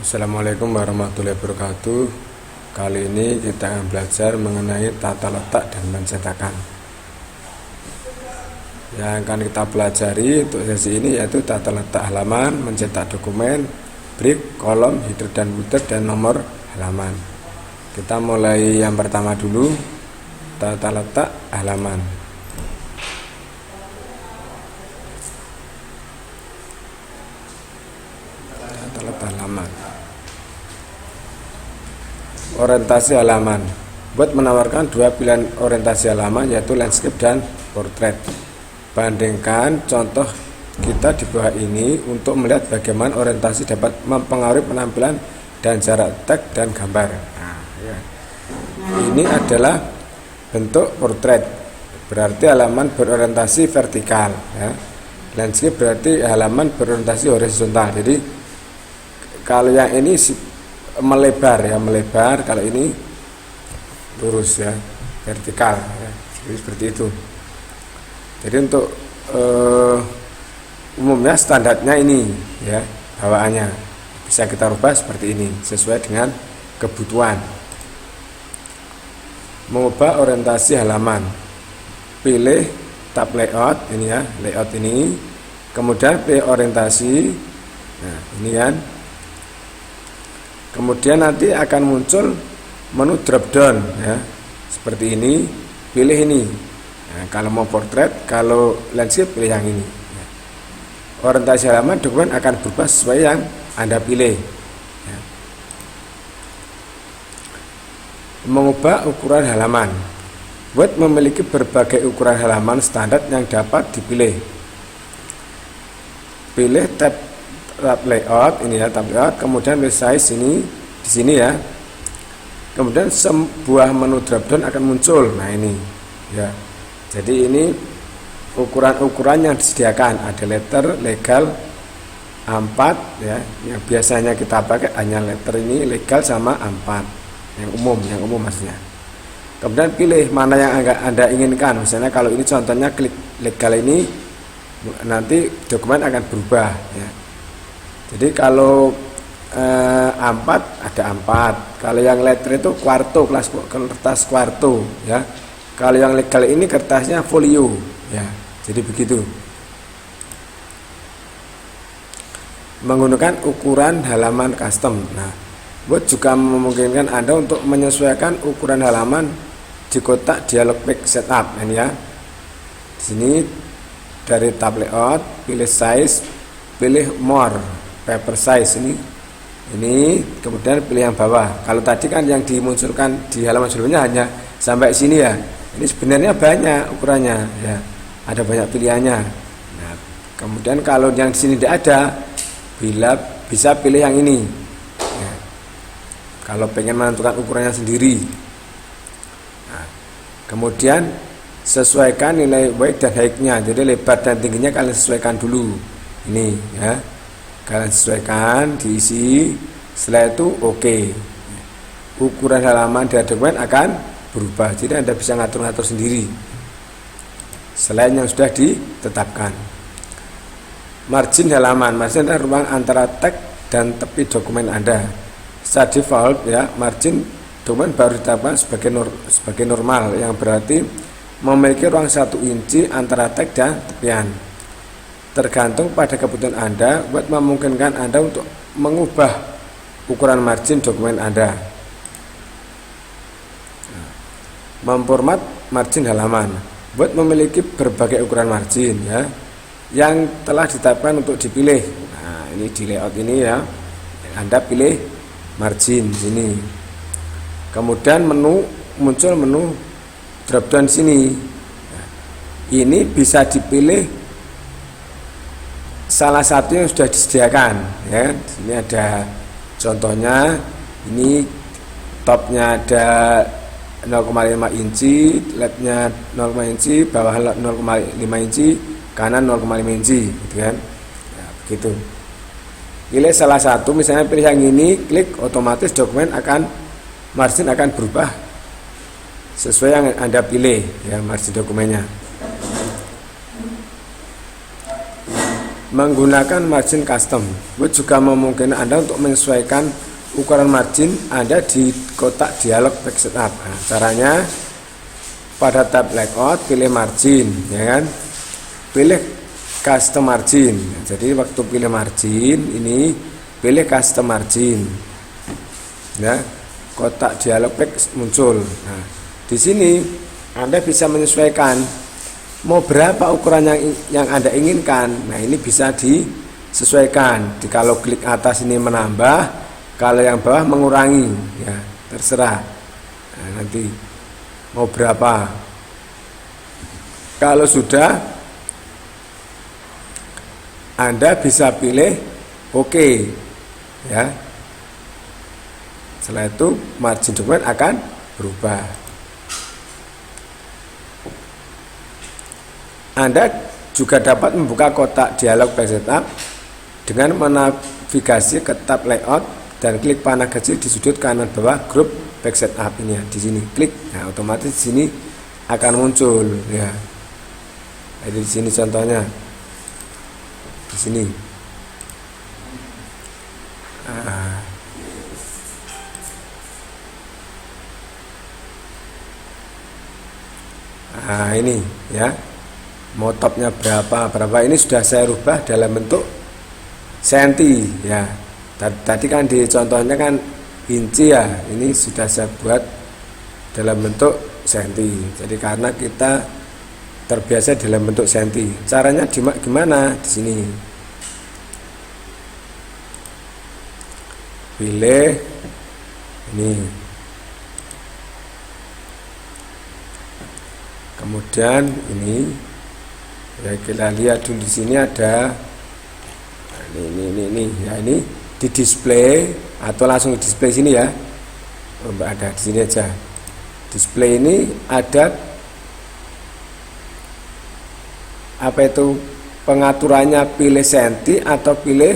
Assalamualaikum warahmatullahi wabarakatuh. Kali ini kita akan belajar mengenai tata letak dan pencetakan. Yang akan kita pelajari untuk sesi ini yaitu tata letak halaman, mencetak dokumen, brief, kolom, header dan footer, dan nomor halaman. Kita mulai yang pertama dulu, tata letak halaman. Tata letak halaman. Orientasi halaman. Buat menawarkan dua pilihan orientasi halaman yaitu landscape dan portrait. Bandingkan contoh kita di bawah ini untuk melihat bagaimana orientasi dapat mempengaruhi penampilan dan jarak teks dan gambar. Nah, ya. Ini adalah bentuk portrait, berarti halaman berorientasi vertikal. Ya. Landscape berarti halaman berorientasi horizontal. Jadi kalau yang ini melebar ya, melebar, kalau ini lurus ya, vertikal ya. Jadi seperti itu. Jadi untuk umumnya standarnya ini ya, bawaannya bisa kita rubah seperti ini sesuai dengan kebutuhan. Mengubah orientasi halaman, pilih tab layout ini ya, layout ini, kemudian pilih orientasi. Nah ini kan, kemudian nanti akan muncul menu drop down ya, seperti ini, pilih ini. Nah, kalau mau portrait, kalau landscape pilih yang ini. Orientasi halaman dokumen akan berubah sesuai yang Anda pilih. Ya. Mengubah ukuran halaman. Word memiliki berbagai ukuran halaman standar yang dapat dipilih. Pilih tab layout ini ya, tab layout, kemudian size ini di sini ya. Kemudian sebuah menu drop down akan muncul. Nah ini ya. Jadi ini ukuran-ukuran yang disediakan, ada letter, legal, A4 ya, yang biasanya kita pakai hanya letter ini, legal sama A4, yang umum maksudnya. Kemudian pilih mana yang Anda inginkan. Misalnya kalau ini contohnya klik legal ini, nanti dokumen akan berubah ya. Jadi kalau A4 ada A4, kalau yang letter itu quarto, kertas quarto ya. Kalau yang legal ini kertasnya folio ya. Jadi begitu. Menggunakan ukuran halaman custom. Nah, Word juga memungkinkan Anda untuk menyesuaikan ukuran halaman di kotak dialog page setup ini ya. Di sini dari tab layout, pilih size, pilih more, paper size ini. Ini kemudian pilih yang bawah. Kalau tadi kan yang dimunculkan di halaman sebelumnya hanya sampai sini ya. Ini sebenarnya banyak ukurannya ya. Ada banyak pilihannya. Nah, kemudian kalau yang di sini tidak ada, bisa pilih yang ini. Ya. Kalau pengen menentukan ukurannya sendiri. Nah, kemudian sesuaikan nilai width dan height-nya. Jadi lebar dan tingginya kalian sesuaikan dulu. Ini ya. Kalian sesuaikan, diisi. Setelah itu oke. Ukuran halaman dari dokumen akan berubah. Jadi Anda bisa ngatur-ngatur sendiri selain yang sudah ditetapkan. Margin halaman, margin adalah ruang antara teks dan tepi dokumen Anda. Secara default ya, margin dokumen baru ditetapkan sebagai normal, yang berarti memiliki ruang 1 inci antara teks dan tepian. Tergantung pada kebutuhan Anda, buat memungkinkan Anda untuk mengubah ukuran margin dokumen Anda. Memformat margin halaman. Buat memiliki berbagai ukuran margin ya, yang telah ditetapkan untuk dipilih. Nah, ini di layout ini ya. Anda pilih margin sini. Kemudian muncul menu drop down sini. Nah, ini bisa dipilih salah satu yang sudah disediakan ya. Sini ada contohnya, ini topnya ada 0,5 inci, leftnya 0,5 inci, bawah 0,5 inci, kanan 0,5 inci gitu kan. Ya, begitu. Pilih salah satu, misalnya pilih yang ini, klik, otomatis dokumen margin akan berubah sesuai yang Anda pilih ya, margin dokumennya. menggunakan margin custom. Word juga memungkinkan Anda untuk menyesuaikan ukuran margin Anda di kotak dialog page setup. Nah, caranya pada tab layout pilih margin, ya kan? Pilih custom margin. Jadi waktu pilih margin ini pilih custom margin. Ya, kotak dialog page muncul. Nah, di sini Anda bisa menyesuaikan mau berapa ukuran yang Anda inginkan. Nah, ini bisa disesuaikan. Kalau klik atas ini menambah, kalau yang bawah mengurangi, ya terserah. Nah, nanti mau berapa. Kalau sudah, Anda bisa pilih OK, ya. Setelah itu margin dokumen akan berubah. Anda juga dapat membuka kotak dialog page setup dengan menavigasi ke tab layout dan klik panah kecil di sudut kanan bawah grup page setup ini ya, di sini klik. Nah, otomatis di sini akan muncul ya. Jadi di sini contohnya di sini. Nah, ini ya. Mau topnya berapa ini sudah saya rubah dalam bentuk senti ya. Tadi kan di contohnya kan inci ya, ini sudah saya buat dalam bentuk senti. Jadi karena kita terbiasa dalam bentuk senti, caranya gimana? Di sini pilih ini, kemudian ini ya, kita lihat dulu di sini ada ini ya, ini di display atau langsung di display sini ya. Ada di sini aja. Display ini ada apa itu pengaturannya, pilih senti atau pilih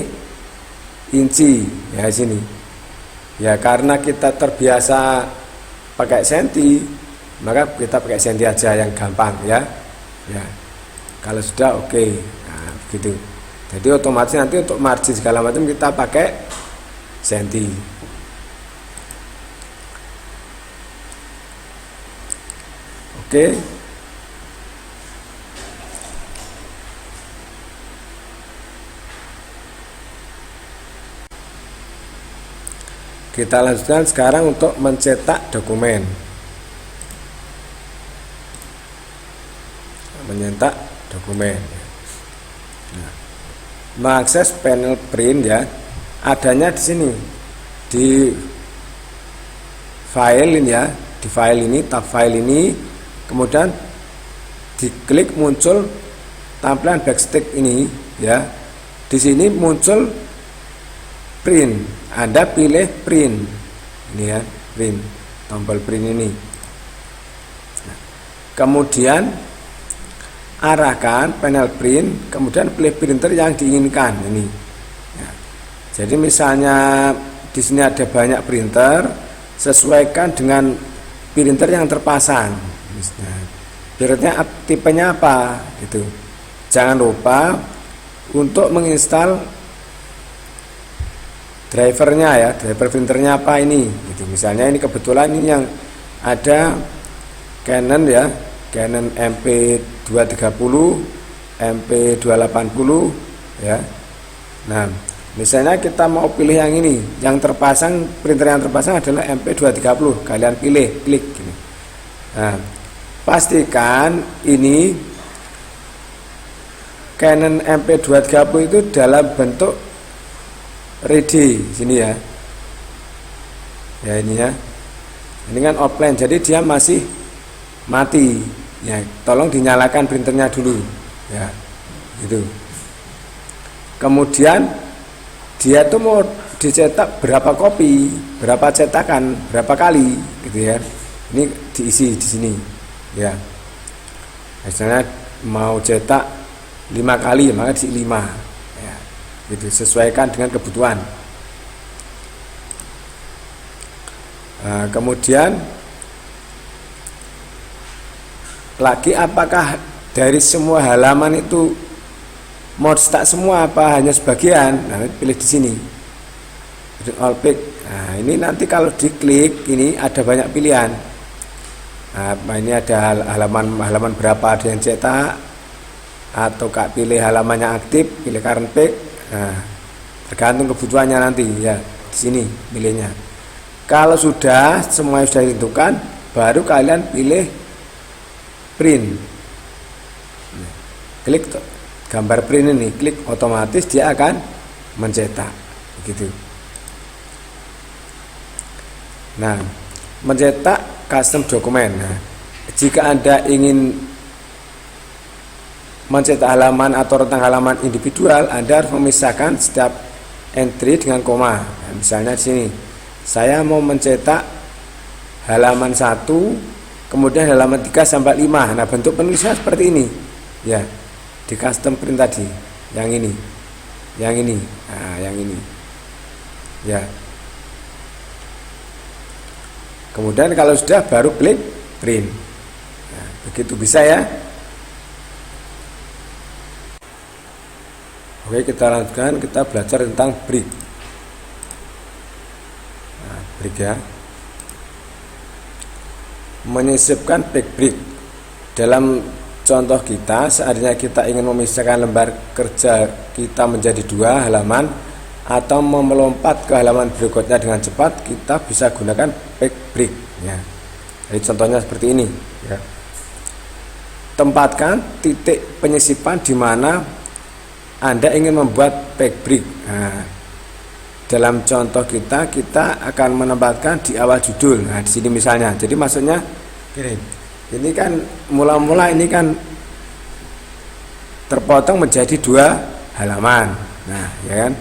inci ya sini. Ya karena kita terbiasa pakai senti, maka kita pakai senti aja yang gampang ya. Ya. Kalau sudah oke. Nah, begitu. Jadi otomatis nanti untuk margin segala macam kita pakai senti. Oke. Kita lanjutkan sekarang untuk mencetak dokumen. Mencetak dokumen. Nah, mengakses panel print ya, adanya di sini di file ini ya, di file ini, tab file ini, kemudian diklik muncul tampilan backstick ini ya. Di sini muncul print, Anda pilih print ini ya, print, tombol print ini. Nah, kemudian arahkan panel print, kemudian pilih printer yang diinginkan ini. Ya. Jadi misalnya di sini ada banyak printer, sesuaikan dengan printer yang terpasang. Misalnya, printernya tipenya apa? Gitu. Jangan lupa untuk menginstal drivernya ya, driver printernya apa ini. Gitu. Misalnya ini kebetulan ini yang ada Canon ya. Canon MP230, MP280 ya. Nah, misalnya kita mau pilih yang ini, yang terpasang, printer yang terpasang adalah MP230. Kalian pilih, klik gini. Nah, pastikan ini Canon MP230 itu dalam bentuk ready sini ya. Ya ini ya. Ini kan offline, jadi dia masih mati ya, tolong dinyalakan printernya dulu ya, gitu. Kemudian dia tuh mau dicetak berapa kopi, berapa cetakan, berapa kali gitu ya, ini diisi di sini ya. Misalnya mau cetak 5 kali maka diisi 5 ya, gitu, sesuaikan dengan kebutuhan. Nah, kemudian lagi, apakah dari semua halaman itu Mau cetak semua apa hanya sebagian? Nah, pilih di sini. All pick. Nah, ini nanti kalau diklik ini ada banyak pilihan. Nah, ini ada halaman berapa ada yang cetak, atau Kak pilih halamannya aktif, pilih current pick. Nah, tergantung kebutuhannya nanti ya. Di sini pilihnya. Kalau sudah semua sudah ditentukan, baru kalian pilih print. Klik gambar print ini, klik otomatis dia akan mencetak begitu. Nah, mencetak custom dokumen. Nah, jika Anda ingin mencetak halaman atau rentang halaman individual, Anda harus memisahkan setiap entry dengan koma. Nah, misalnya di sini saya mau mencetak halaman 1, kemudian halaman 3 sampai 5. Nah, bentuk penulisan seperti ini ya, di custom print tadi, yang ini, nah yang ini ya. Kemudian kalau sudah baru klik print. Nah, begitu bisa ya. Oke, kita lanjutkan, kita belajar tentang brick. Nah, brick ya, menyisipkan brick. Dalam contoh kita, seandainya kita ingin memisahkan lembar kerja kita menjadi 2 halaman atau melompat ke halaman berikutnya dengan cepat, kita bisa gunakan brick ya. Jadi contohnya seperti ini ya. Tempatkan titik penyisipan di mana Anda ingin membuat brick. Nah, dalam contoh kita akan menempatkan di awal judul. Nah, di sini misalnya. Jadi maksudnya gini. Ini kan mula-mula ini kan terpotong menjadi 2 halaman. Nah, ya kan?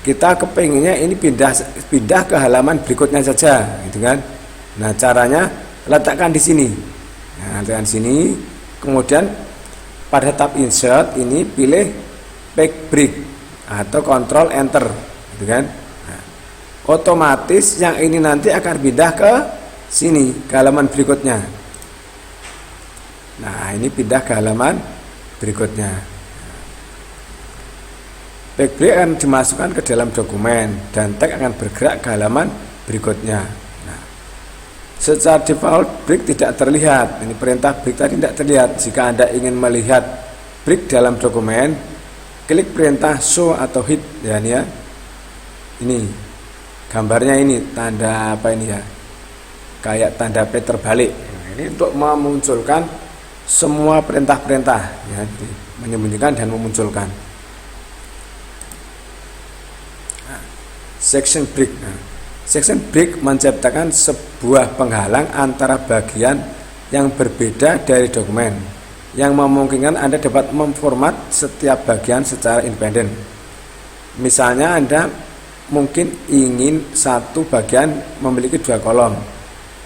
Kita kepinginnya ini pindah ke halaman berikutnya saja, gitu kan? Nah, caranya letakkan di sini. Nah, letakkan di sini. Kemudian pada tab insert ini pilih brick atau Ctrl Enter, gitu kan? Nah, otomatis yang ini nanti akan pindah ke sini, ke halaman berikutnya. Nah, ini pindah ke halaman berikutnya. Brick akan dimasukkan ke dalam dokumen dan tag akan bergerak ke halaman berikutnya. Nah, secara default brick tidak terlihat. Ini perintah brick tadi tidak terlihat. Jika Anda ingin melihat brick dalam dokumen, klik perintah show atau hit ya, ini ya. Ini gambarnya, ini tanda apa ini ya? Kayak tanda P terbalik. Nah, ini untuk memunculkan semua perintah-perintah ya, menyembunyikan dan memunculkan. Nah, section break. Nah, section break menciptakan sebuah penghalang antara bagian yang berbeda dari dokumen, yang memungkinkan Anda dapat memformat setiap bagian secara independen. Misalnya Anda mungkin ingin satu bagian memiliki 2 kolom,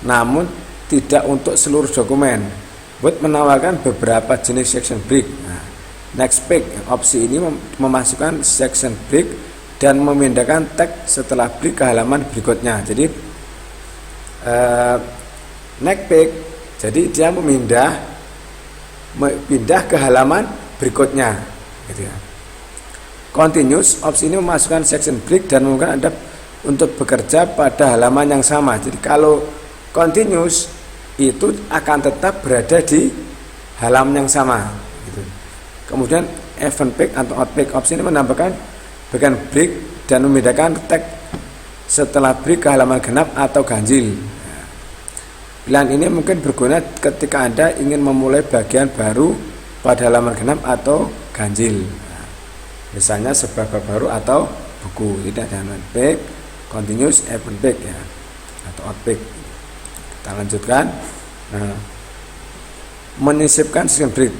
namun tidak untuk seluruh dokumen. Buat menawarkan beberapa jenis section break. Nah, next pick, opsi ini memasukkan section break dan memindahkan tag setelah break ke halaman berikutnya. Jadi next pick, jadi dia pindah ke halaman berikutnya, gitu ya. Continuous, opsi ini memasukkan section break dan memungkinkan Anda untuk bekerja pada halaman yang sama. Jadi kalau continuous itu akan tetap berada di halaman yang sama, gitu. Kemudian event pick atau out pick, opsi ini menambahkan bagian break dan memindahkan tag setelah break ke halaman genap atau ganjil. Pilihan ini mungkin berguna ketika Anda ingin memulai bagian baru pada halaman genap atau ganjil. Misalnya sebuah bab baru atau buku. Tidak ada event pick, continuous, event pick ya, atau out pick. Kita lanjutkan. Nah, menyisipkan section break.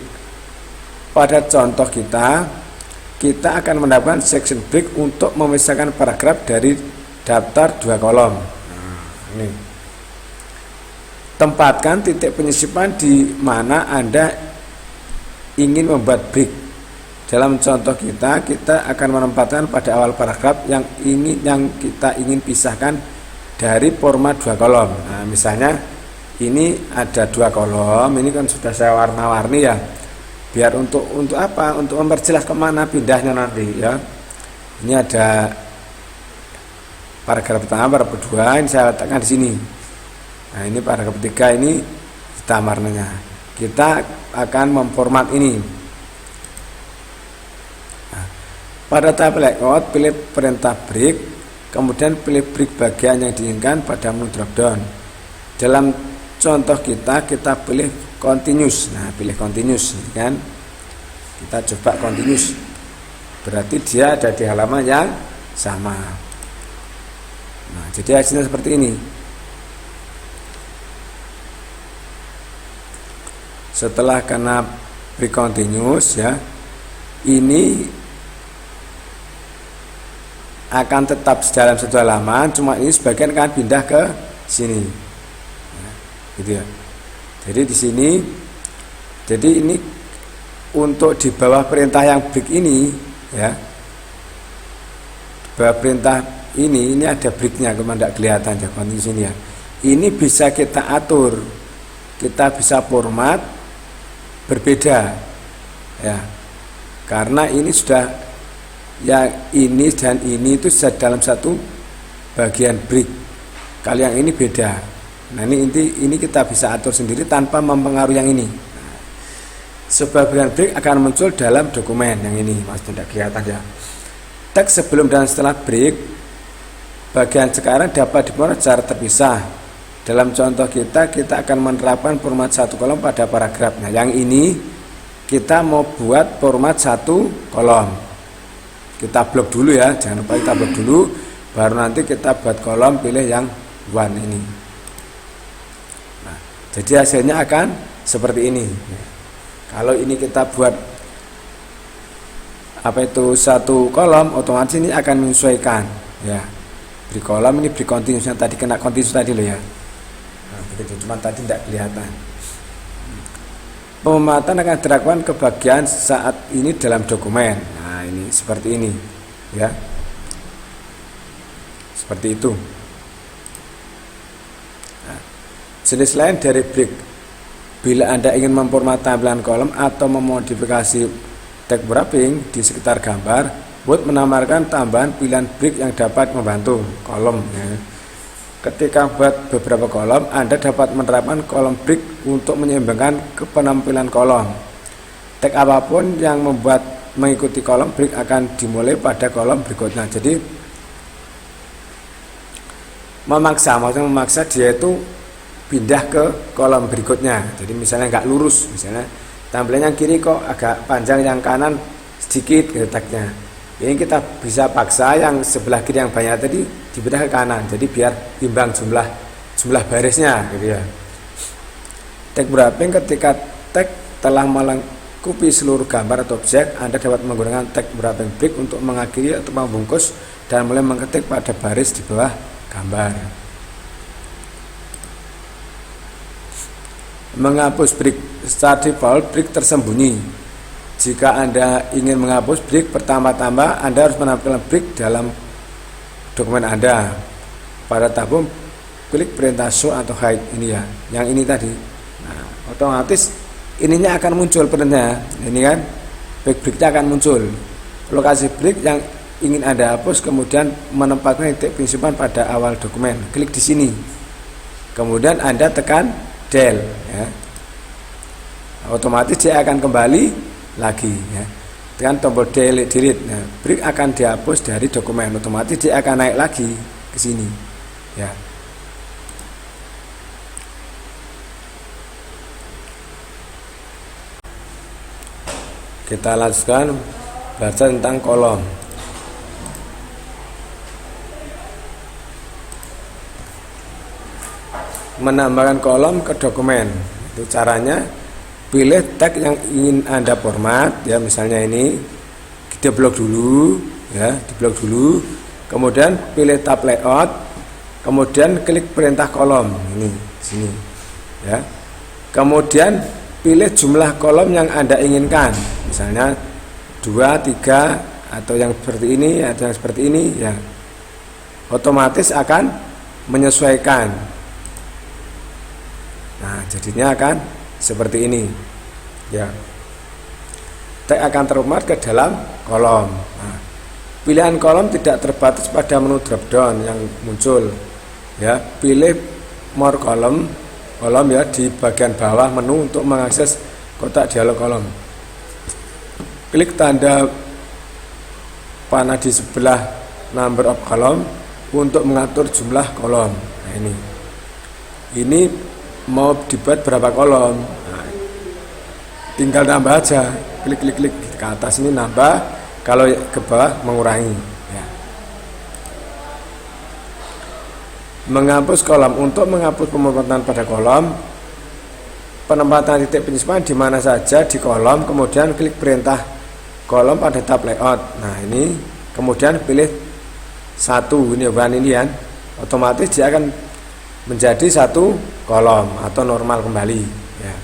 Pada contoh kita akan mendapatkan section break untuk memisahkan paragraf dari daftar 2 kolom. Nah, ini. Tempatkan titik penyisipan di mana Anda ingin membuat break. Dalam contoh kita akan menempatkan pada awal paragraf yang kita ingin pisahkan dari format 2 kolom. Nah, misalnya ini ada 2 kolom, ini kan sudah saya warna-warni ya. biar untuk apa, untuk memperjelas kemana pindahnya nanti ya. Ini ada paragraf pertama, paragraf kedua, ini saya letakkan di sini. Nah ini paragraf ketiga, ini hitam warnanya. Kita akan memformat ini. Nah, pada tahap layout, pilih perintah break, kemudian pilih break bagian yang diinginkan pada menu drop down. Dalam contoh kita pilih continuous. Nah pilih continuous kan, kita coba continuous, berarti dia ada di halaman yang sama. Nah jadi hasilnya seperti ini. Setelah kena break continuous ya, ini akan tetap dalam satu halaman, cuma ini sebagian akan pindah ke sini ya, gitu ya. Jadi di sini, jadi ini untuk di bawah perintah yang break ini ya, di bawah perintah ini ada breaknya, cuma tidak kelihatan ya di sini ya. Ini bisa kita atur, kita bisa format berbeda ya, karena ini sudah yang ini dan ini itu sudah dalam satu bagian break. Kalau yang ini beda. Nah ini kita bisa atur sendiri tanpa mempengaruhi yang ini. Nah, sebagian break akan muncul dalam dokumen yang ini, mas tidak kelihatan ya. Teks sebelum dan setelah break bagian sekarang dapat diformat secara terpisah. Dalam contoh kita akan menerapkan format satu kolom pada paragraf. Nah yang ini kita mau buat format satu kolom. Kita blok dulu ya, jangan lupa kita blok dulu, baru nanti kita buat kolom, pilih yang one ini. Nah, jadi hasilnya akan seperti ini. Kalau ini kita buat apa itu satu kolom, otomatis ini akan menyesuaikan ya. Beri kolom ini beri continuous, yang tadi kena continuous tadi loh ya. Nah, begitu, cuma tadi tidak kelihatan. Pememataan akan dilakukan ke bagian saat ini dalam dokumen. Nah ini seperti ini ya, seperti itu. Nah, jenis lain dari break, bila Anda ingin memformat tampilan kolom atau memodifikasi tag wrapping di sekitar gambar, Word menambahkan tambahan pilihan break yang dapat membantu kolom ya. Ketika buat beberapa kolom, Anda dapat menerapkan kolom break untuk menyeimbangkan ke penampilan kolom. Tag apapun yang membuat mengikuti kolom break akan dimulai pada kolom berikutnya. Jadi maksudnya memaksa dia itu pindah ke kolom berikutnya. Jadi misalnya nggak lurus, misalnya tampilan yang kiri kok agak panjang, yang kanan sedikit gitu tagnya. Ini kita bisa paksa yang sebelah kiri yang banyak tadi dipindah ke kanan, jadi biar imbang jumlah barisnya gitu ya. Tag wrapping, ketika tag telah melengkapi seluruh gambar atau objek, Anda dapat menggunakan tag wrapping break untuk mengakhiri atau membungkus dan mulai mengetik pada baris di bawah gambar. Menghapus break secara default, break tersembunyi. Jika Anda ingin menghapus break pertama-tama, Anda harus menampilkan break dalam dokumen Anda. Pada tabung, klik perintah show atau hide ini ya, yang ini tadi. Nah, otomatis ininya akan muncul perintahnya, ini kan, break-breaknya akan muncul. Lokasi break yang ingin Anda hapus, kemudian menempatkan titik penyusupan pada awal dokumen. Klik di sini, kemudian Anda tekan del, ya. Otomatis dia akan kembali lagi ya, tekan tombol delete. Nah, break akan dihapus dari dokumen, otomatis dia akan naik lagi ke sini ya. Kita lanjutkan belajar tentang kolom. Menambahkan kolom ke dokumen, itu caranya. Pilih tag yang ingin Anda format ya, misalnya ini kita blok dulu ya, diblok dulu, kemudian pilih tab layout, kemudian klik perintah kolom ini sini ya, kemudian pilih jumlah kolom yang Anda inginkan, misalnya 2, 3 atau yang seperti ini atau yang seperti ini ya, otomatis akan menyesuaikan. Nah jadinya akan seperti ini ya. tag akan termuat ke dalam kolom. Nah, pilihan kolom tidak terbatas pada menu drop down yang muncul. Ya, pilih more kolom ya di bagian bawah menu untuk mengakses kotak dialog kolom. Klik tanda panah di sebelah number of column untuk mengatur jumlah kolom. Nah, ini mau dibuat berapa kolom, nah, tinggal nambah aja, klik ke atas ini nambah, kalau ke bawah mengurangi ya. Menghapus kolom. Untuk menghapus pemotretan pada kolom, penempatan titik penyusupan di mana saja di kolom, kemudian klik perintah kolom pada tab layout. Nah, ini kemudian pilih satu, ini bukan ini kan, otomatis dia akan menjadi satu kolom atau normal kembali ya.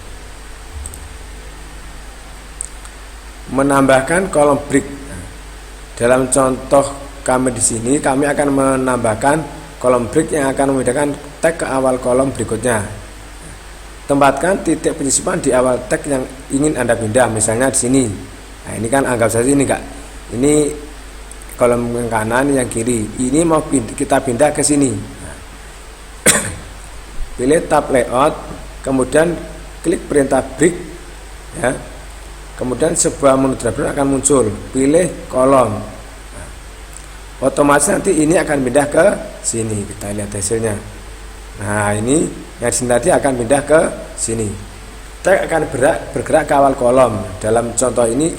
Menambahkan kolom break. Nah, dalam contoh kami di sini, kami akan menambahkan kolom break yang akan membedakan tag ke awal kolom berikutnya. Tempatkan titik penyusupan di awal tag yang ingin Anda pindah, misalnya di sini. Nah, ini kan anggap saja ini Kak. Ini kolom yang kanan, yang kiri. Ini mau kita pindah ke sini. Nah, pilih tab layout, kemudian klik perintah break ya. Kemudian sebuah menu dropdown akan muncul. Pilih kolom. Nah, otomatis nanti ini akan pindah ke sini. Kita lihat hasilnya. Nah, ini yang di sini tadi akan pindah ke sini. Tag akan bergerak ke awal kolom. Dalam contoh ini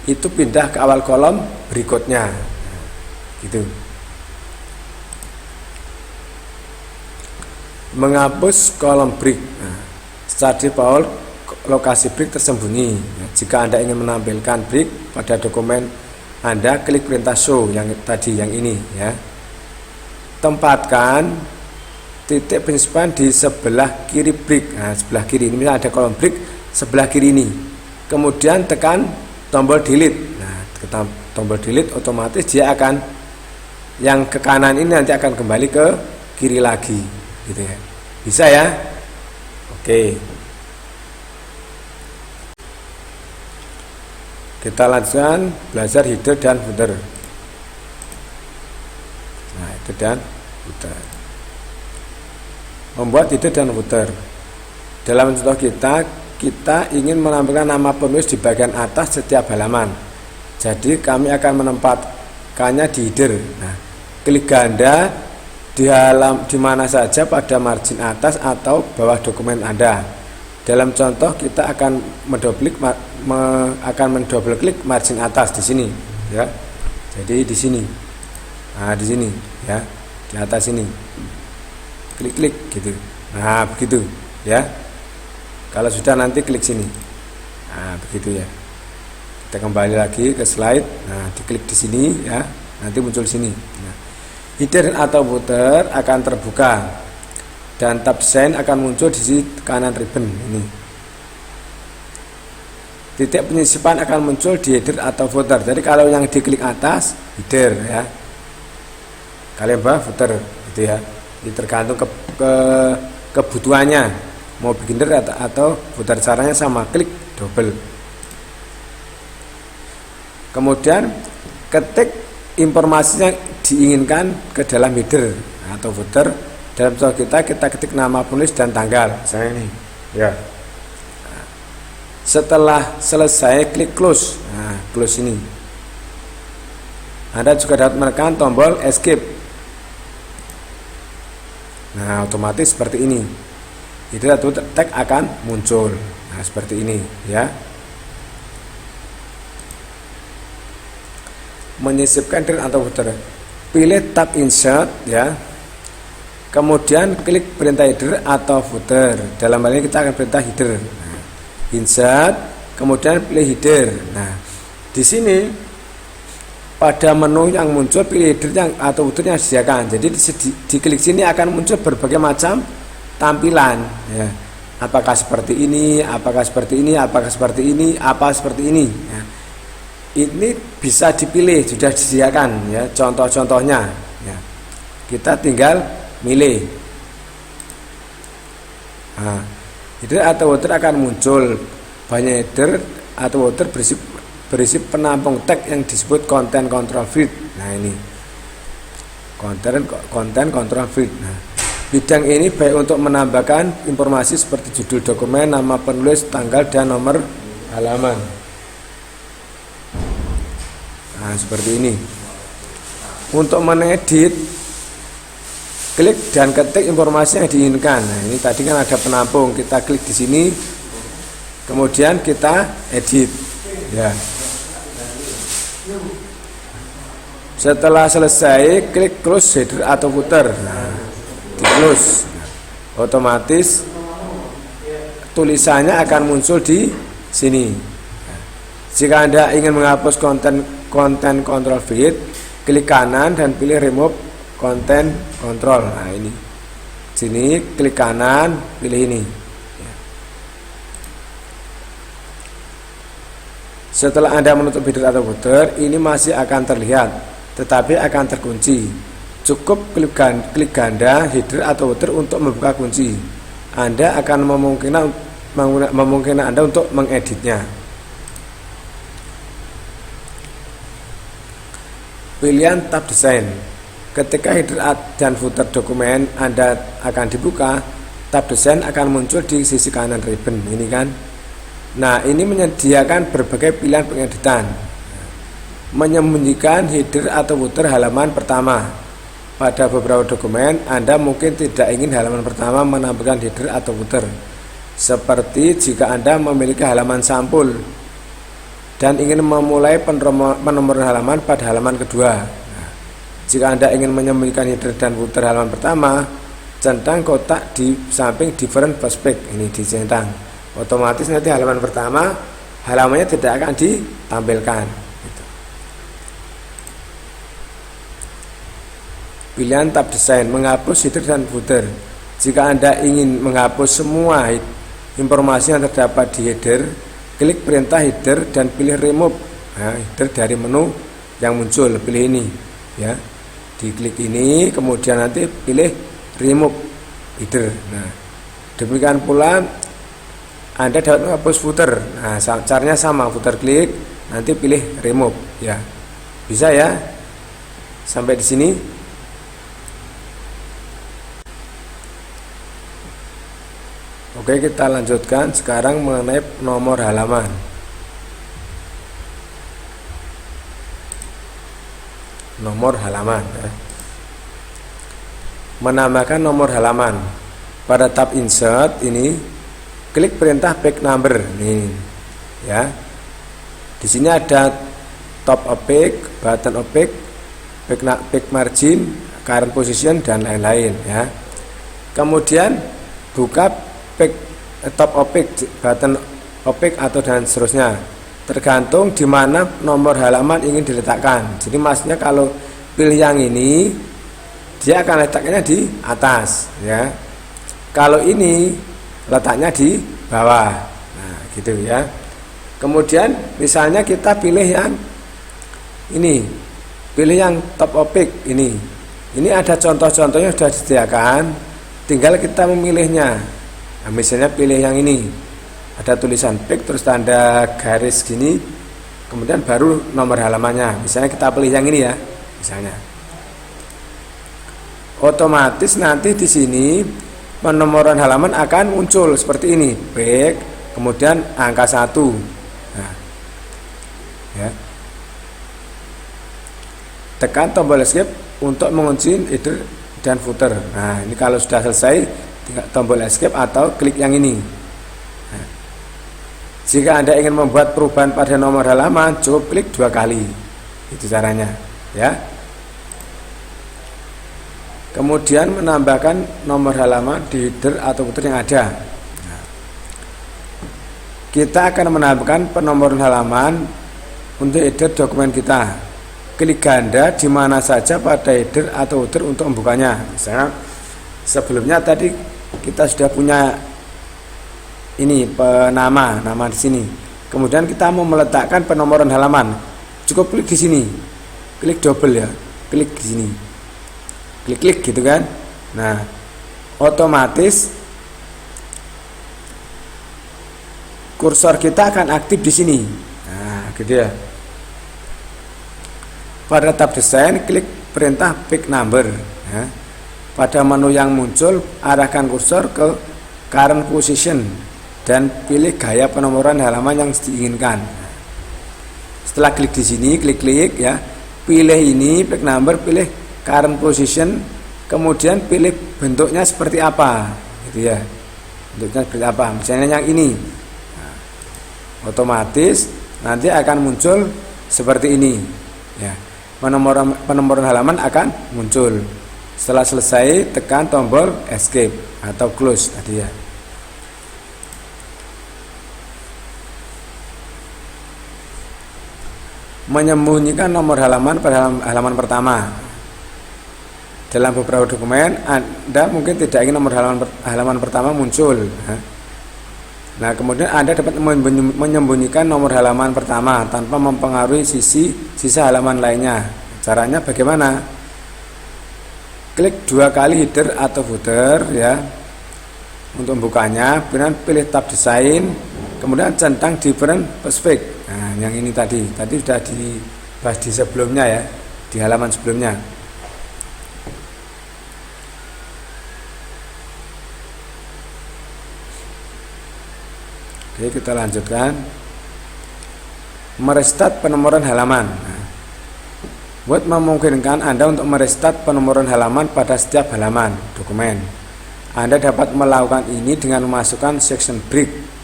itu pindah ke awal kolom berikutnya. Nah, gitu. Menghapus kolom break. Nah, secara default lokasi break tersembunyi. Nah, jika Anda ingin menampilkan break pada dokumen Anda, klik perintah show yang tadi, yang ini ya. Tempatkan titik penyusupan di sebelah kiri break. Nah, sebelah kiri ini misalnya ada kolom break sebelah kiri ini. Kemudian tekan tombol delete. Nah, tekan tombol delete, otomatis dia akan yang ke kanan ini nanti akan kembali ke kiri lagi, gitu ya. Bisa ya? Oke. Kita lanjutkan belajar header dan footer. Nah, header dan footer. Membuat header dan footer. Dalam contoh kita ingin menampilkan nama penulis di bagian atas setiap halaman. Jadi kami akan menempatkannya di header. Nah, klik ganda di mana saja pada margin atas atau bawah dokumen Anda. Dalam contoh kita akan mendobel klik margin atas di sini ya. Jadi di sini. Nah, di sini ya. Di atas ini. Klik gitu. Nah, begitu ya. Kalau sudah nanti klik sini. Nah, begitu ya. Kita kembali lagi ke slide. Nah, diklik di sini ya. Nanti muncul sini. Nah, header atau footer akan terbuka dan tab sign akan muncul di sisi kanan ribbon ini. Titik penyusupan akan muncul di header atau footer. Jadi kalau yang diklik atas header ya. Kalau yang bawah footer gitu ya. Ini tergantung kebutuhannya. Mau bikin header atau footer, caranya sama, klik double. Kemudian ketik informasi yang diinginkan ke dalam header atau footer. Dalam contoh kita ketik nama penulis dan tanggal, misalnya ini ya. Nah, setelah selesai klik close. Nah, close ini. Anda juga dapat menekan tombol escape. Nah, otomatis seperti ini. Itu tag akan muncul. Nah, seperti ini ya. Menyisipkan header atau footer. Pilih tab insert ya. Kemudian klik perintah header atau footer. Dalam hal ini kita akan perintah header. Nah, insert, kemudian pilih header. Nah, di sini pada menu yang muncul pilih header yang atau footer yang disediakan. Jadi di klik sini akan muncul berbagai macam tampilan ya. Apakah seperti ini, apakah seperti ini, apakah seperti ini, apa seperti ini ya. Ini bisa dipilih, sudah disediakan ya, contoh-contohnya ya. Kita tinggal milih. Nah, header atau footer akan muncul banyak header atau footer berisi berisi penampung teks yang disebut content control field. Nah, ini content control field. Nah, bidang ini baik untuk menambahkan informasi seperti judul dokumen, nama penulis, tanggal, dan nomor halaman. Nah, seperti ini. Untuk mengedit, klik dan ketik informasi yang diinginkan. Nah, ini tadi kan ada penampung, kita klik di sini, kemudian kita edit. Ya. Setelah selesai, klik close header atau footer. Nah, di close. Otomatis tulisannya akan muncul di sini. Jika Anda ingin menghapus konten control field, klik kanan dan pilih remove content control. Nah, ini sini klik kanan, pilih ini. Setelah Anda menutup header atau footer, ini masih akan terlihat, tetapi akan terkunci. Cukup klik ganda header atau footer untuk membuka kunci. Anda akan memungkinkan Anda untuk mengeditnya. Pilihan tab desain. Ketika header dan footer dokumen Anda akan dibuka, tab desain akan muncul di sisi kanan ribbon ini kan. Nah, ini menyediakan berbagai pilihan pengeditan. Menyembunyikan header atau footer halaman pertama. Pada beberapa dokumen, Anda mungkin tidak ingin halaman pertama menampilkan header atau footer. Seperti jika Anda memiliki halaman sampul dan ingin memulai penomoran halaman pada halaman kedua. Nah, jika Anda ingin menyembunyikan header dan footer halaman pertama, centang kotak di samping different prospect, ini dicentang. Otomatis nanti halaman pertama halamannya tidak akan ditampilkan. Pilihan tab desain, menghapus header dan footer. Jika Anda ingin menghapus semua informasi yang terdapat di header, klik perintah header dan pilih remove. Nah, header dari menu yang muncul, pilih ini ya. Diklik ini, kemudian nanti pilih remove header. Nah, demikian pula Anda dapat menghapus footer. Nah, caranya sama, footer klik, nanti pilih remove ya. Bisa ya. Sampai di sini. Oke, kita lanjutkan sekarang mengenai nomor halaman. Nomor halaman ya. Menambahkan nomor halaman. Pada tab insert ini, klik perintah back number nih ya. Di sini ada top opaque, button opaque, back margin, current position, dan lain-lain ya. Kemudian buka top opaque, button opaque, atau dan seterusnya, tergantung di mana nomor halaman ingin diletakkan. Jadi maksudnya kalau pilih yang ini, dia akan letaknya di atas ya. Kalau ini letaknya di bawah. Nah, gitu ya. Kemudian misalnya kita pilih yang ini, pilih yang top opaque ini. Ini ada contoh-contohnya sudah disediakan, tinggal kita memilihnya. Nah, misalnya pilih yang ini, ada tulisan back, terus tanda garis gini, kemudian baru nomor halamannya. Misalnya kita pilih yang ini ya, misalnya. Otomatis nanti di sini penomoran halaman akan muncul seperti ini, back, kemudian angka 1. Nah, ya. Tekan tombol escape untuk mengunci header dan footer. Nah, ini kalau sudah selesai, tinggal tombol escape atau klik yang ini. Nah, jika Anda ingin membuat perubahan pada nomor halaman, cukup klik 2 kali. Itu caranya, ya. Kemudian menambahkan nomor halaman di header atau footer yang ada. Nah, kita akan menambahkan penomoran halaman untuk header dokumen kita. Klik ganda di mana saja pada header atau footer untuk membukanya. Misalnya sebelumnya tadi kita sudah punya ini nama di sini. Kemudian kita mau meletakkan penomoran halaman, cukup klik di sini, klik double ya, klik di sini, klik gitu kan. Nah, otomatis kursor kita akan aktif di sini. Nah, gitu ya. Pada tab desain, klik perintah pick number ya. Pada menu yang muncul, arahkan kursor ke current position dan pilih gaya penomoran halaman yang diinginkan. Setelah klik di sini, klik ya, pilih ini pick number, pilih current position, kemudian pilih bentuknya seperti apa, gitu ya. Bentuknya seperti apa? Misalnya yang ini, nah, otomatis nanti akan muncul seperti ini, ya. Penomoran halaman akan muncul. Setelah selesai, tekan tombol escape atau close tadi ya. Menyembunyikan nomor halaman pada halaman pertama. Dalam beberapa dokumen, Anda mungkin tidak ingin nomor halaman pertama muncul. Nah, kemudian Anda dapat menyembunyikan nomor halaman pertama tanpa mempengaruhi sisa halaman lainnya. Caranya bagaimana? Klik 2 kali header atau footer ya. Untuk membukanya, kemudian pilih tab desain, kemudian centang different perspective. Nah, yang ini tadi sudah dibahas di sebelumnya ya, di halaman sebelumnya. Oke, kita lanjutkan. Merestart penomoran halaman. Nah, buat memungkinkan Anda untuk merestart penomoran halaman pada setiap halaman dokumen, Anda dapat melakukan ini dengan memasukkan section break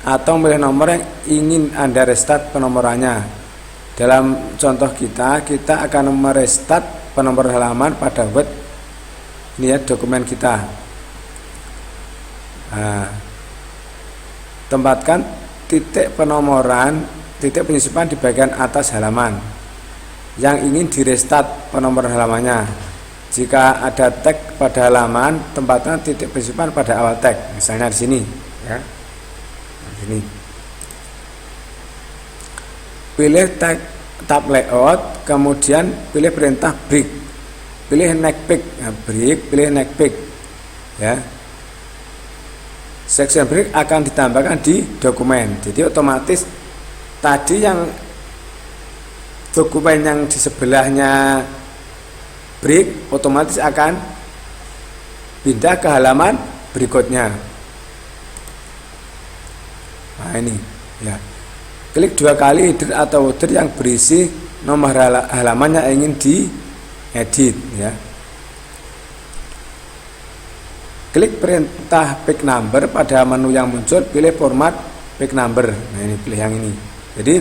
atau memilih nomor yang ingin Anda restart penomorannya. Dalam contoh kita akan merestart penomoran halaman pada Word ini ya, dokumen kita. Nah, tempatkan titik penyusupan di bagian atas halaman yang ingin direstart penomoran halamannya. Jika ada tag pada halaman, tempatkan titik penyusupan pada awal tag, misalnya di sini ya. Ini. Pilih tab layout, kemudian pilih perintah break. Pilih next pick, nah, break, pilih next pick ya. Section break akan ditambahkan di dokumen. Jadi otomatis tadi yang dokumen yang di sebelahnya break otomatis akan pindah ke halaman berikutnya. Nah ini ya. Klik 2 kali header atau footer yang berisi nomor halaman yang ingin diedit ya. Klik perintah pick number pada menu yang muncul, pilih format pick number. Nah ini pilih yang ini. Jadi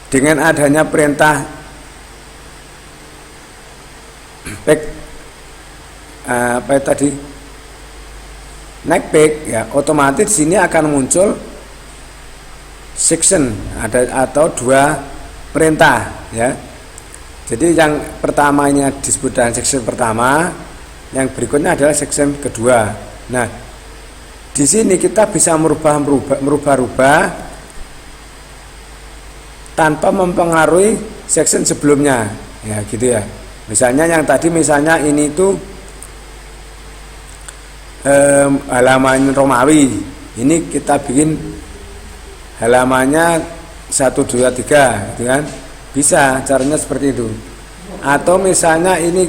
dengan adanya perintah pick next pick ya, otomatis di sini akan muncul section atau 2 perintah ya. Jadi yang pertamanya disebut dengan section pertama, yang berikutnya adalah section kedua. Nah, di sini kita bisa merubah-rubah tanpa mempengaruhi section sebelumnya, ya gitu ya. Misalnya yang tadi, misalnya ini itu halaman Romawi. Ini kita bikin halamannya 1, 2, 3, gitu kan? Bisa, caranya seperti itu. Atau misalnya ini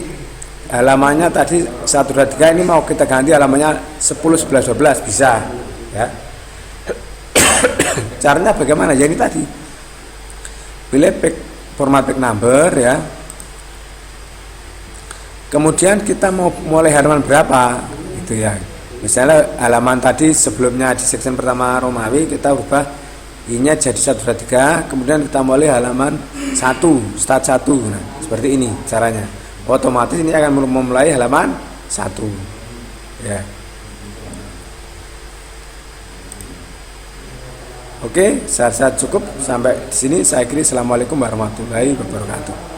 halamannya tadi 1, 2, 3, ini mau kita ganti halamannya 10, 11, 12, bisa ya. Caranya bagaimana? Ya ini tadi, pilih format pick number ya, kemudian kita mau mulai halaman berapa gitu ya. Misalnya halaman tadi sebelumnya di section pertama Romawi, kita ubah ini jadi 1, 2, 3, kemudian kita mulai halaman 1, start 1. Nah, seperti ini caranya. Otomatis ini akan memulai halaman 1 ya. Oke, saya cukup sampai di sini. Saya kira assalamualaikum warahmatullahi wabarakatuh.